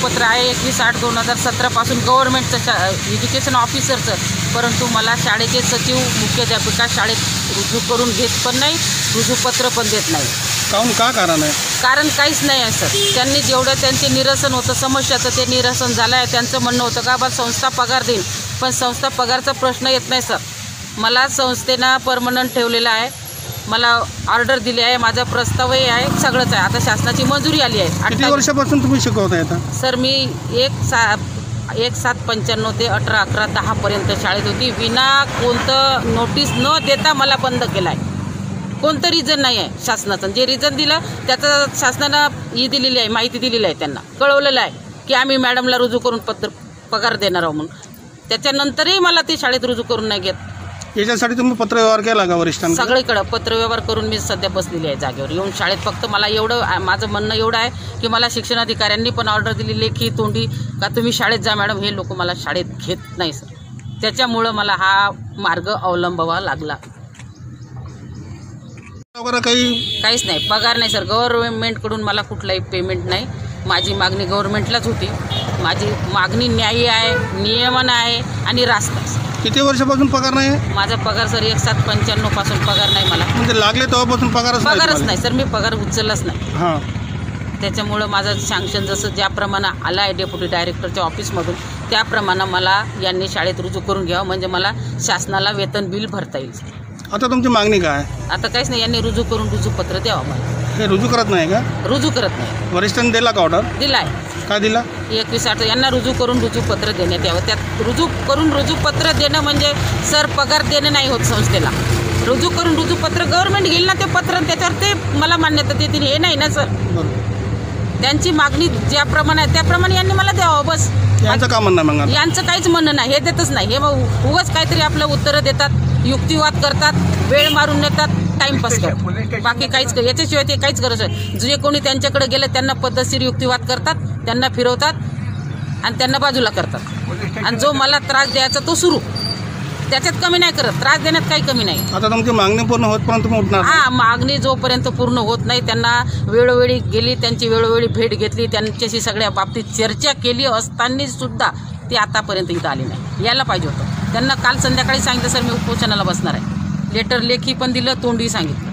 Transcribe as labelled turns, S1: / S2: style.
S1: रुजूपत्र आहे 21/8/2017 पासून गव्हर्नमेंटचं एज्युकेशन ऑफिसरचं, परंतु मला शाळेचे सचिव मुख्याध्यापिका शाळेत रुजू करून घेत पण नाही, रुजूपत्र पण देत नाही.
S2: का कारण आहे?
S1: कारण काहीच नाही आहे सर. त्यांनी जेवढं त्यांचे निरसन होतं समस्याचं ते निरसन झालं आहे. त्यांचं म्हणणं होतं का बा संस्था पगार देईल, पण संस्था पगारचा प्रश्न येत नाही सर. मला संस्थेनं परमनंट ठेवलेलं आहे, मला ऑर्डर दिली आहे, माझा प्रस्तावही आहे, सगळंच आहे. आता शासनाची मंजुरी आली आहे.
S2: किती वर्षापासून तुम्ही शिकवताय आता?
S1: सर मी 1/7/95 ते 18/11/10 शाळेत होती. विना कोणतं नोटीस न देता मला बंद केलं आहे. कोणतं रिझन नाही आहे शासनाचं. जे रिझन दिलं त्याचं शासनानं ही दिलेली आहे, माहिती दिलेली आहे, त्यांना कळवलेलं आहे की आम्ही मॅडमला रुजू करून पगार देणार आहोत म्हणून. त्याच्यानंतरही मला ते शाळेत रुजू करून नाही घेत.
S2: याच्यासाठी तुम्ही पत्रव्यवहार केला का वरिष्ठांना?
S1: सगळीकडं पत्रव्यवहार करून मी सध्या बसलेली आहे जागेवर येऊन शाळेत. फक्त मला एवढं माझं म्हणणं एवढं आहे की मला शिक्षणाधिकाऱ्यांनी पण ऑर्डर दिली लेखी तोंडी का तुम्ही शाळेत जा मॅडम. हे लोक मला शाळेत घेत नाही सर. त्याच्यामुळं मला हा मार्ग अवलंबावा लागला. काहीच नाही, पगार नाही सर. गव्हर्नमेंटकडून मला कुठलाही पेमेंट नाही. माझी मागणी गव्हर्नमेंटलाच होती. माझी मागणी न्यायी आहे, नियमन आहे आणि रास्त आहे.
S2: किती वर्षापासून पगार नाही?
S1: माझा पगार सर 1/7/95 पासून पगार नाही मला.
S2: म्हणजे लागले तेव्हापासून पगारच
S1: नाही सर. मी पगार उचललाच नाही.
S2: हां,
S1: त्याच्यामुळं माझं सँक्शन जसं ज्याप्रमाणे आलं आहे डेप्युटी डायरेक्टरच्या ऑफिसमधून त्याप्रमाणे मला यांनी शाळेत रुजू करून घ्यावं, म्हणजे मला शासनाला वेतन बिल भरता येईल.
S2: आता तुमची मागणी काय?
S1: आता काहीच नाही, यांनी रुजू करून रुजूपत्र द्यावं मला.
S2: हे रुजू करत नाही का?
S1: रुजू करत नाही.
S2: वरिष्ठांनी दिला का ऑर्डर?
S1: दिला आहे.
S2: काय दिला?
S1: 21/8 यांना रुजू करून रुजूपत्र देण्यात यावं. त्यात रुजू करून रुजूपत्र देणं म्हणजे सर पगार देणं नाही होत संस्थेला. रुजू करून रुजूपत्र गव्हर्नमेंट घेईल ना ते पत्र, त्याच्यावर ते मला मान्यता देतील. हे नाही ना सर. त्यांची मागणी ज्याप्रमाणे आहे त्याप्रमाणे यांनी मला द्यावं बस.
S2: यांचं का म्हणणं मग?
S1: यांचं काहीच म्हणणं नाही, हे देतच नाही. हे मग उगाच काहीतरी आपलं उत्तरं देतात, युक्तिवाद करतात, वेळ मारून नेतात, टाइमपास करतात. बाकी काहीच याच्याशिवाय ते काहीच गरज आहे. जे कोणी त्यांच्याकडे गेलं त्यांना पद्धतशीर युक्तिवाद करतात, त्यांना फिरवतात आणि त्यांना बाजूला करतात. आणि जो मला त्रास द्यायचा तो सुरू, त्याच्यात कमी नाही करत. त्रास देण्यात काही कमी नाही.
S2: आता तुमची मागणी पूर्ण होतपर्यंत तुम्ही उठणार?
S1: हां, मागणी जोपर्यंत पूर्ण होत नाही. त्यांना वेळोवेळी गेली, त्यांची वेळोवेळी भेट घेतली, त्यांच्याशी सगळ्या बाबतीत चर्चा केली असताना सुद्धा ते आतापर्यंत इथं आली नाही. यायला पाहिजे होतं. त्यांना काल संध्याकाळी सांगितलं सर मी उपोषणाला बसणार आहे. लेटर लेखी पण दिलं, तोंडी सांगितलं.